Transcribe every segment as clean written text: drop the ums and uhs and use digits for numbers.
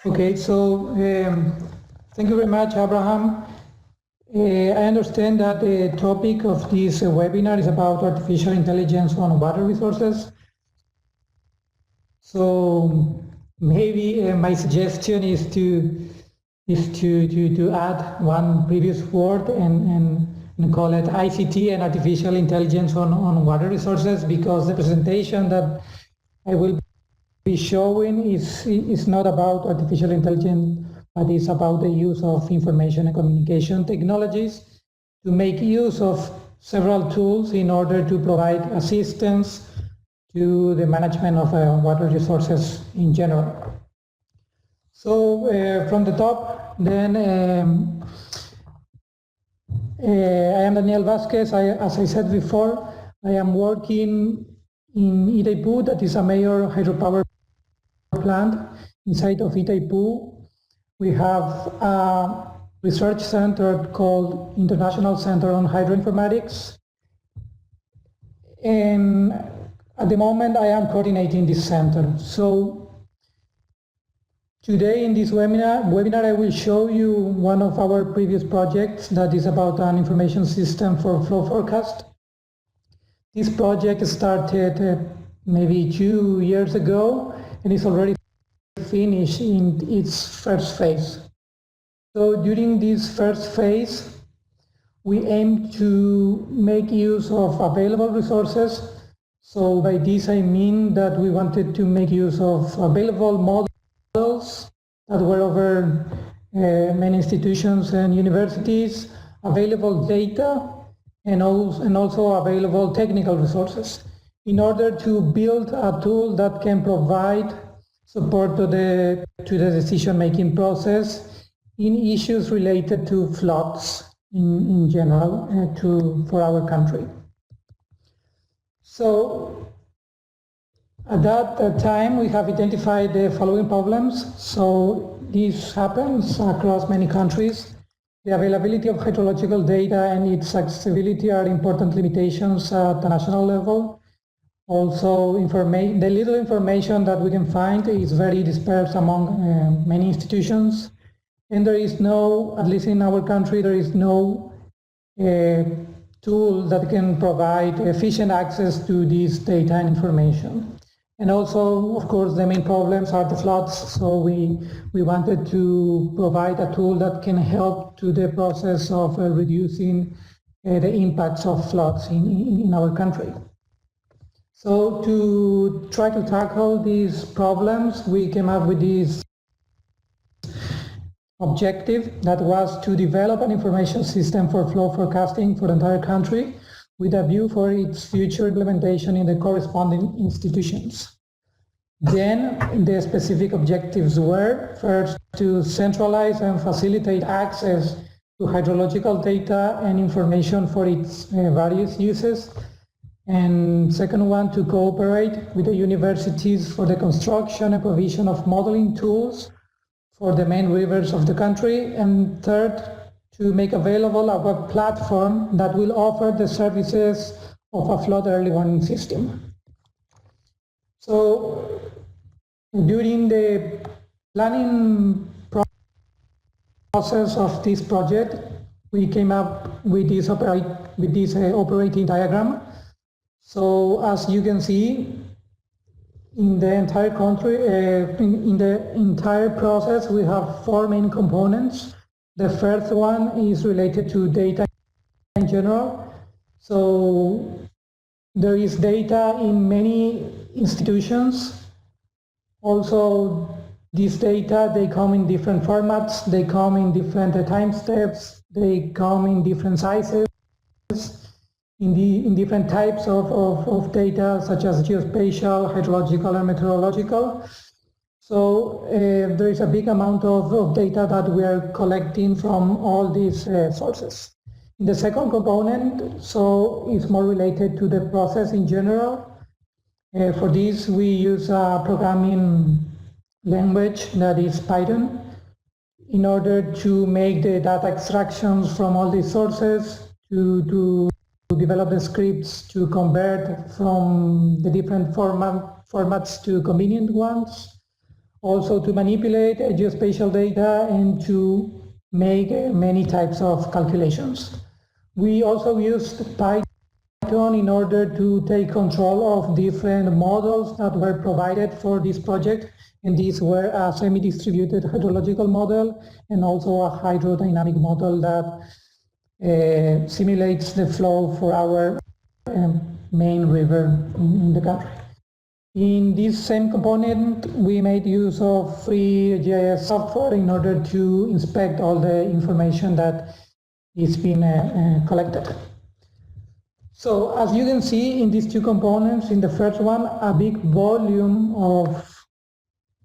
Okay, so thank you very much, Abraham. I understand that the topic of this webinar is about artificial intelligence on water resources. So maybe my suggestion is to add one previous word and call it ICT and artificial intelligence on water resources, because the presentation that I will be showing is not about artificial intelligence, but it's about the use of information and communication technologies to make use of several tools in order to provide assistance to the management of water resources in general. So from the top, then I am Daniel Vazquez. As I said before, I am working in Itaipu, that is a major hydropower plant. Inside of Itaipu, we have a research center called International Center on Hydroinformatics. And at the moment, I am coordinating this center. So today in this webinar, I will show you one of our previous projects that is about an information system for flow forecast. This project started maybe 2 years ago and is already finished in its first phase. So during this first phase, we aim to make use of available resources. So by this I mean that we wanted to make use of available models that were over many institutions and universities, available data, and also available technical resources in order to build a tool that can provide support to the decision-making process in issues related to floods in general for our country. So at that time, we have identified the following problems. So this happens across many countries. The availability of hydrological data and its accessibility are important limitations at the national level. Also, the little information that we can find is very dispersed among many institutions. And there is no, at least in our country, there is no tool that can provide efficient access to this data and information. And also, of course, the main problems are the floods. So we wanted to provide a tool that can help to the process of reducing the impacts of floods in our country. So to try to tackle these problems, we came up with this objective that was to develop an information system for flow forecasting for the entire country with a view for its future implementation in the corresponding institutions. Then the specific objectives were first to centralize and facilitate access to hydrological data and information for its various uses. And second one, to cooperate with the universities for the construction and provision of modeling tools for the main rivers of the country. And third, to make available a web platform that will offer the services of a flood early warning system. So during the planning process of this project, we came up with this operating diagram. So as you can see, in the entire country, in the entire process, we have 4 main components. The first one is related to data in general. So there is data in many institutions. Also, these data, they come in different formats, they come in different time steps, they come in different sizes, in different types of data, such as geospatial, hydrological, and meteorological. So there is a big amount of data that we are collecting from all these sources. In the second component, so it's more related to the process in general. For this, we use a programming language that is Python in order to make the data extractions from all these sources, to develop the scripts to convert from the different formats to convenient ones. also to manipulate geospatial data and to make many types of calculations. We also used Python in order to take control of different models that were provided for this project, and these were a semi-distributed hydrological model and also a hydrodynamic model that simulates the flow for our main river in the country. In this same component, we made use of free GIS software in order to inspect all the information that is being collected. So as you can see in these two components, in the first one, a big volume of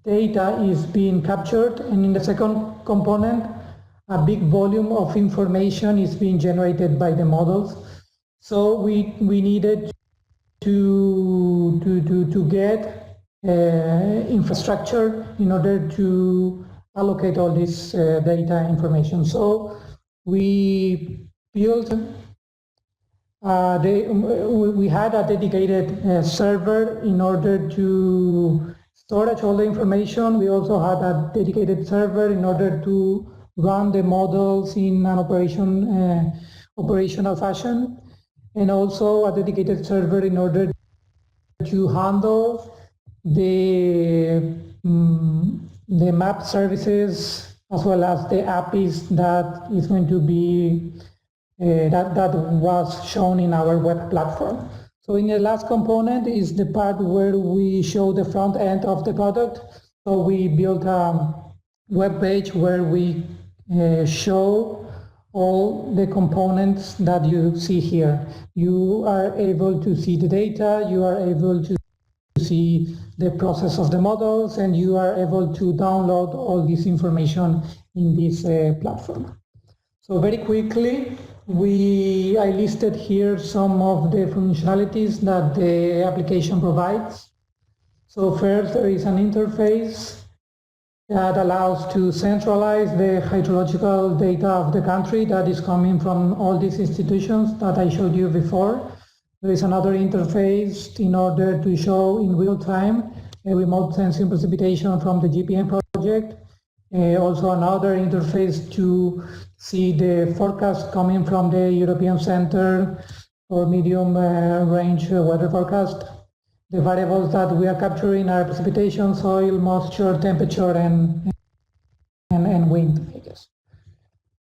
data is being captured, and in the second component, a big volume of information is being generated by the models. So we needed to get infrastructure in order to allocate all this data information. So we built we had a dedicated server in order to storage all the information. We also had a dedicated server in order to run the models in an operational fashion, and also a dedicated server in order to handle the map services as well as the APIs that is going to be that was shown in our web platform. So in the last component is the part where we show the front end of the product. So we built a web page where we show all the components that you see here. You are able to see the data, you are able to see the process of the models, and you are able to download all this information in this platform. So very quickly, I listed here some of the functionalities that the application provides. So first, there is an interface that allows to centralize the hydrological data of the country that is coming from all these institutions that I showed you before. There is another interface in order to show in real time a remote sensing precipitation from the GPM project. Also another interface to see the forecast coming from the European Center for Medium Range Weather Forecast. The variables that we are capturing are precipitation, soil, moisture, temperature, and wind, I guess.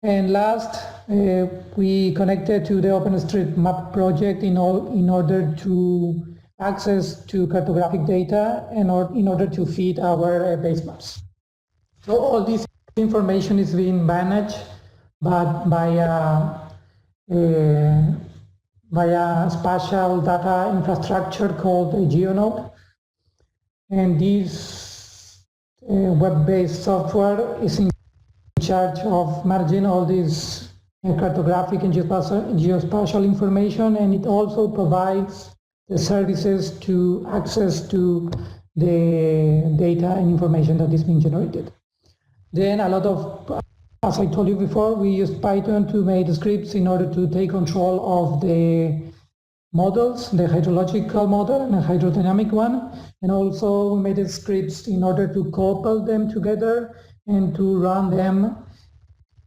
And last, we connected to the OpenStreetMap project in order to access to cartographic data and in order to feed our base maps. So all this information is being managed via spatial data infrastructure called Geonode. And this web-based software is in charge of managing all this cartographic and geospatial information, and it also provides the services to access to the data and information that is being generated. Then a lot of, as I told you before, we used Python to make the scripts in order to take control of the models, the hydrological model and the hydrodynamic one. And also we made the scripts in order to couple them together and to run them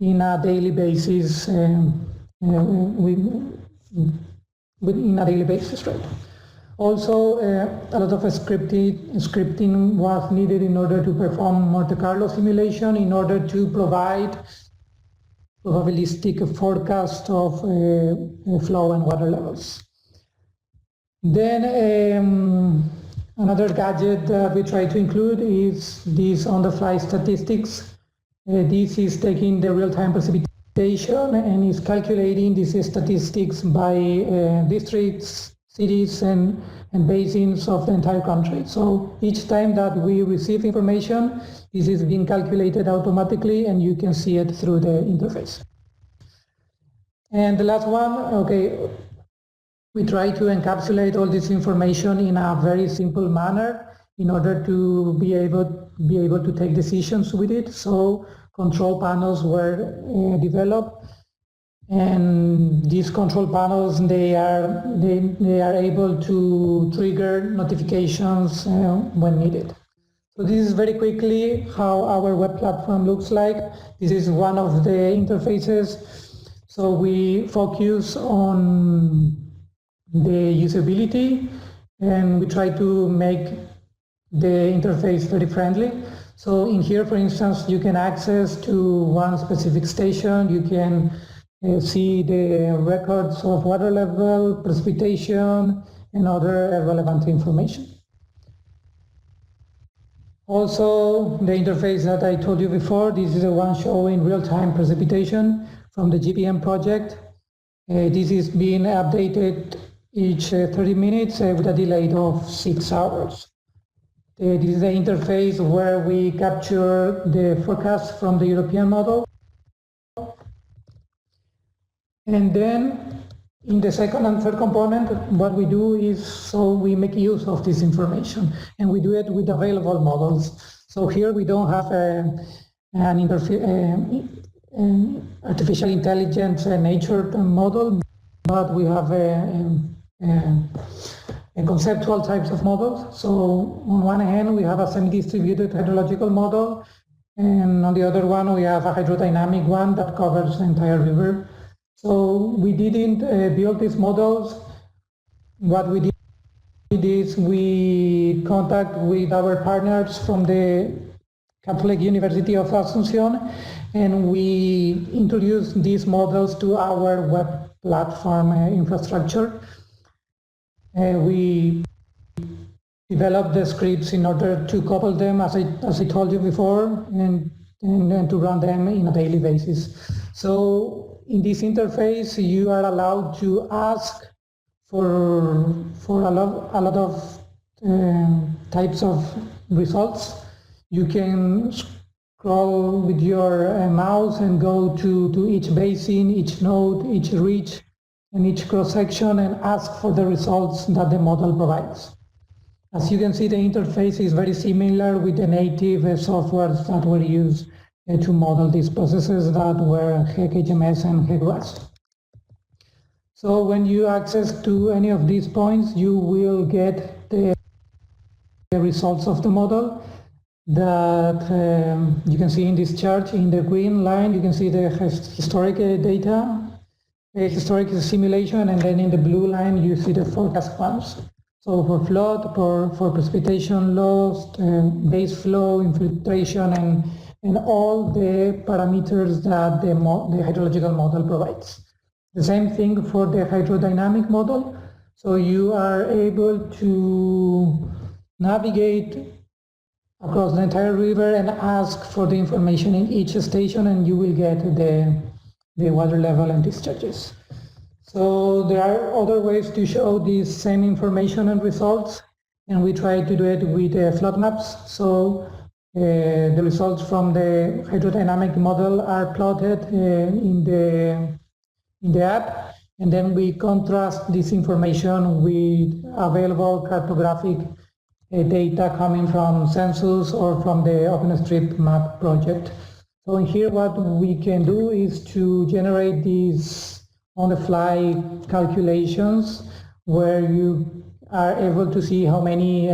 in a daily basis, in a daily basis, right? Also, a lot of scripting was needed in order to perform Monte Carlo simulation in order to provide probabilistic forecast of flow and water levels. Then another gadget that we try to include is this on-the-fly statistics. This is taking the real-time precipitation and is calculating these statistics by districts, cities, and basins of the entire country. So each time that we receive information, this is being calculated automatically and you can see it through the interface. And the last one, okay, we try to encapsulate all this information in a very simple manner in order to be able to take decisions with it. So control panels were developed, and these control panels, they are able to trigger notifications when needed. So this is very quickly how our web platform looks like. This is one of the interfaces. So we focus on the usability and we try to make the interface very friendly. So in here, for instance, you can access to one specific station. You can see the records of water level, precipitation, and other relevant information. Also, the interface that I told you before, this is the one showing real-time precipitation from the GPM project. This is being updated each 30 minutes with a delay of 6 hours. This is the interface where we capture the forecast from the European model. And then in the second and third component, what we do is, so we make use of this information and we do it with available models. So here we don't have an artificial intelligence nature model, but we have a conceptual types of models. So on one hand, we have a semi-distributed hydrological model, and on the other one, we have a hydrodynamic one that covers the entire river. So we didn't build these models. What we did is we contact with our partners from the Catholic University of Asuncion, and we introduced these models to our web platform infrastructure. We developed the scripts in order to couple them, as I told you before, and to run them in a daily basis. So in this interface, you are allowed to ask for a lot of types of results. You can scroll with your mouse and go to each basin, each node, each ridge, and each cross-section and ask for the results that the model provides. As you can see, the interface is very similar with the native softwares that were used to model these processes that were HEC-HMS and HEC-RAS. So when you access to any of these points, you will get the results of the model that you can see in this chart. In the green line, you can see the historic data, historic simulation, and then in the blue line, you see the forecast ones. So for flood, for precipitation loss, base flow, infiltration, and all the parameters that the hydrological model provides. The same thing for the hydrodynamic model. So you are able to navigate across the entire river and ask for the information in each station, and you will get the water level and discharges. So there are other ways to show this same information and results, and we try to do it with flood maps. So the results from the hydrodynamic model are plotted in the app, and then we contrast this information with available cartographic data coming from Census or from the OpenStreetMap project. So in here, what we can do is to generate these on-the-fly calculations where you are able to see how many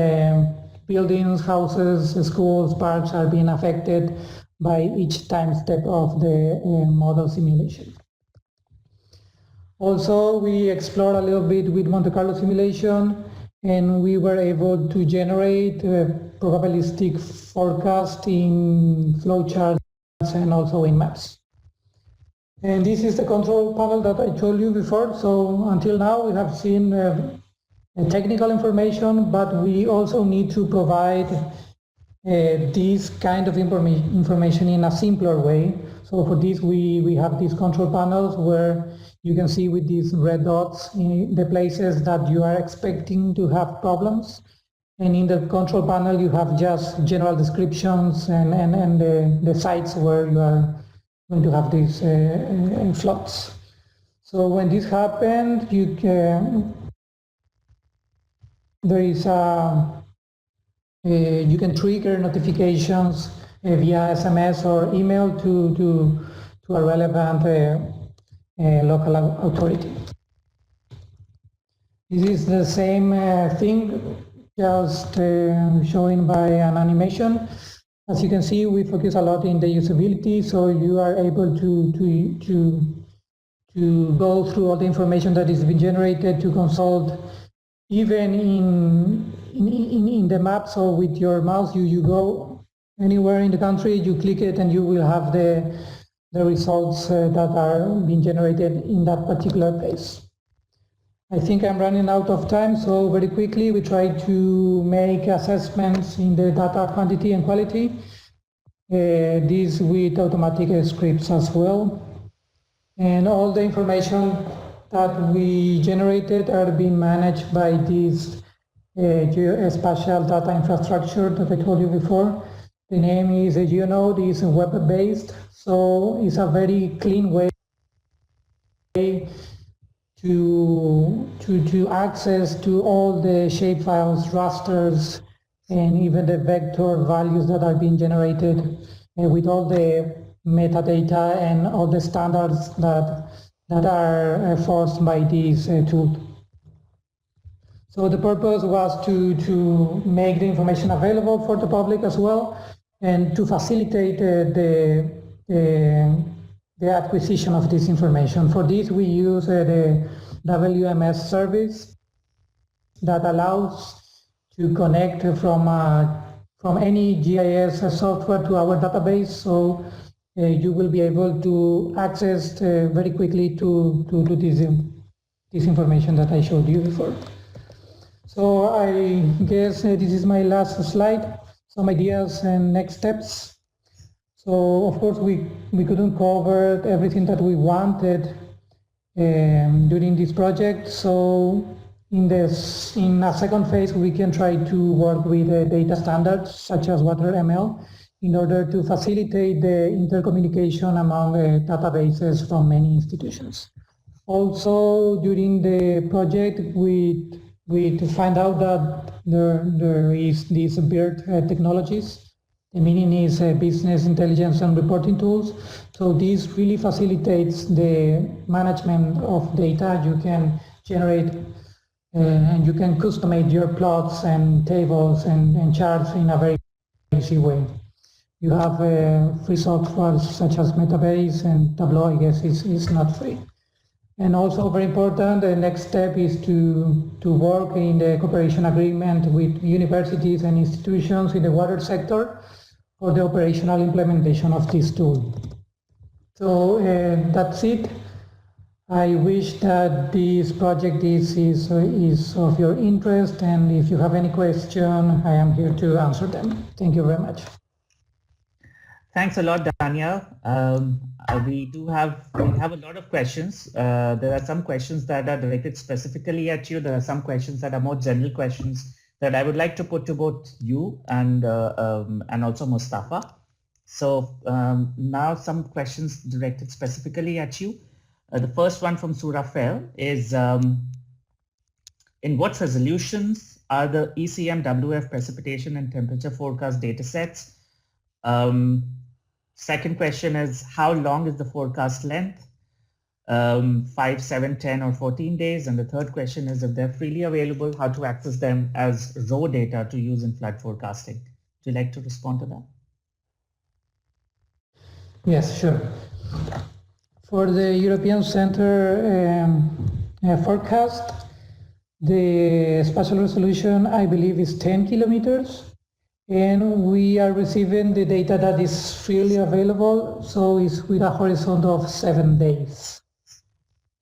buildings, houses, schools, parks are being affected by each time step of the model simulation. Also, we explored a little bit with Monte Carlo simulation, and we were able to generate probabilistic forecast in flowcharts and also in maps. And this is the control panel that I told you before. So until now, we have seen technical information, but we also need to provide this kind of information in a simpler way. So for this, we have these control panels where you can see with these red dots in the places that you are expecting to have problems. And in the control panel, you have just general descriptions and the sites where you are going to have these floods. So when this happens, you can, you can trigger notifications via SMS or email to a relevant local authority. This is the same thing, just showing by an animation. As you can see, we focus a lot in the usability, so you are able to go through all the information that is being generated, to consult even in the map. So with your mouse, you go anywhere in the country, you click it, and you will have the results that are being generated in that particular place. I think I'm running out of time, so very quickly we try to make assessments in the data quantity and quality, these with automatic scripts as well. And all the information that we generated are being managed by this geospatial data infrastructure that I told you before. The name is Geonode, is web-based, so it's a very clean way to access to all the shapefiles, rasters, and even the vector values that are being generated with all the metadata and all the standards that are forced by this tool. So the purpose was to make the information available for the public as well, and to facilitate the acquisition of this information. For this, we use the WMS service that allows to connect from any GIS software to our database. So you will be able to access very quickly to this information that I showed you before. So I guess this is my last slide, some ideas and next steps. So of course we couldn't cover everything that we wanted during this project. So in a second phase, we can try to work with data standards such as WaterML in order to facilitate the intercommunication among databases from many institutions. Also, during the project, we find out that there is these BERT technologies. The meaning is business intelligence and reporting tools. So this really facilitates the management of data. You can generate and you can customize your plots and tables and charts in a very easy way. You have free software such as Metabase, and Tableau, I guess, is not free. And also very important, the next step is to work in the cooperation agreement with universities and institutions in the water sector for the operational implementation of this tool. So that's it. I wish that this project is of your interest, and if you have any question, I am here to answer them. Thank you very much. Thanks a lot, Daniel. We have a lot of questions. There are some questions that are directed specifically at you. There are some questions that are more general questions that I would like to put to both you and also Mustafa. So now some questions directed specifically at you. The first one from Surafel is, in what resolutions are the ECMWF precipitation and temperature forecast data sets? Second question is, how long is the forecast length? 5, 7, 10, or 14 days. And the third question is, if they're freely available, how to access them as raw data to use in flood forecasting. Would you like to respond to that? Yes, sure. For the European Center forecast, the spatial resolution, I believe, is 10 kilometers. And we are receiving the data that is freely available, so it's with a horizon of 7 days.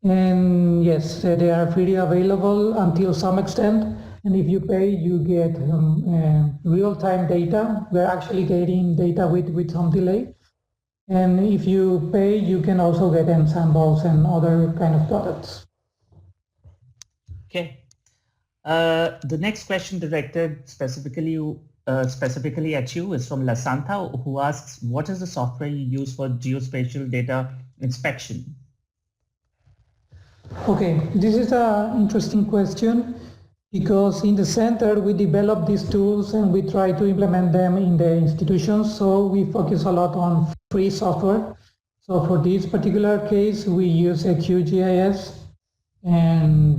And yes, they are freely available until some extent, and if you pay, you get real-time data. We're actually getting data with some delay. And if you pay, you can also get ensembles and other kind of products. Okay. The next question directed specifically at you is from La Santa, who asks, what is the software you use for geospatial data inspection? Okay, this is an interesting question, because in the center we develop these tools and we try to implement them in the institutions, so we focus a lot on free software. So for this particular case, we use a QGIS, and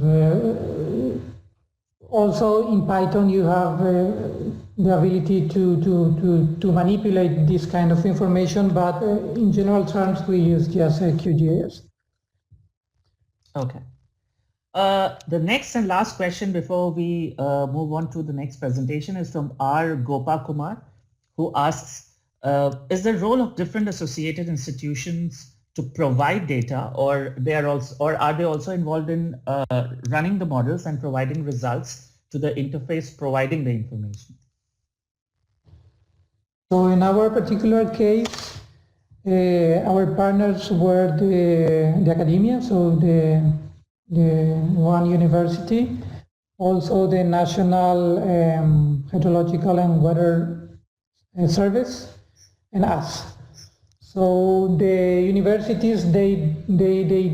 Also in Python you have the ability to manipulate this kind of information, but in general terms we use just QGIS. Okay. The next and last question before we move on to the next presentation is from R. Gopa Kumar, who asks, is the role of different associated institutions to provide data, or are they also involved in running the models and providing results to the interface providing the information? So in our particular case, our partners were the academia, so the one university, also the National Hydrological and Water Service, and us. So the universities, they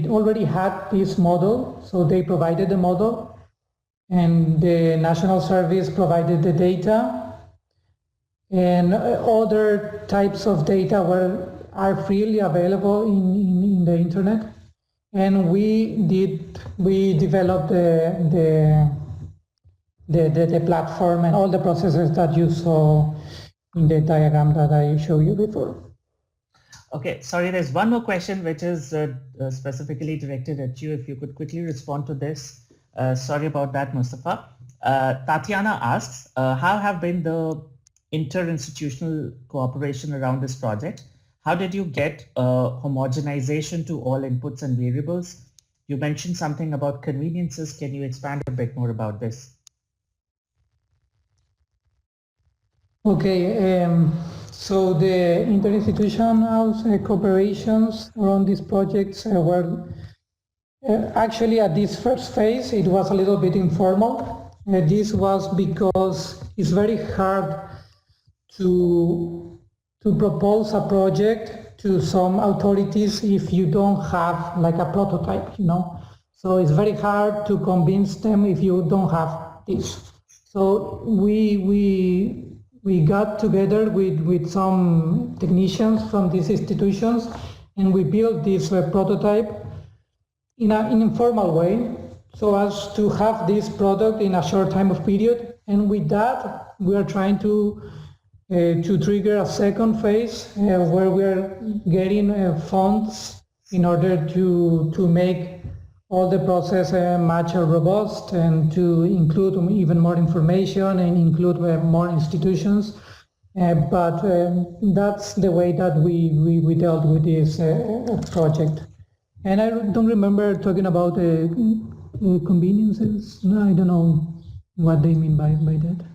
already had this model, so they provided the model, and the National Service provided the data, and other types of data are freely available in the internet. And we developed the platform and all the processes that you saw in the diagram that I showed you before. Okay, sorry, there's one more question which is specifically directed at you. If you could quickly respond to this. Sorry about that, Mustafa. Tatiana asks, how have been the interinstitutional cooperation around this project? How did you get homogenization to all inputs and variables? You mentioned something about conveniences. Can you expand a bit more about this? Okay, so the interinstitutional cooperations around these projects were actually at this first phase, it was a little bit informal. This was because it's very hard to propose a project to some authorities if you don't have like a prototype, you know. So it's very hard to convince them if you don't have this. So we got together with some technicians from these institutions, and we built this prototype in an informal way, so as to have this product in a short time of period. And with that, we are trying to trigger a second phase where we are getting funds in order to make all the process much robust and to include even more information and include more institutions. But that's the way that we dealt with this project. And I don't remember talking about conveniences. No, I don't know what they mean by that.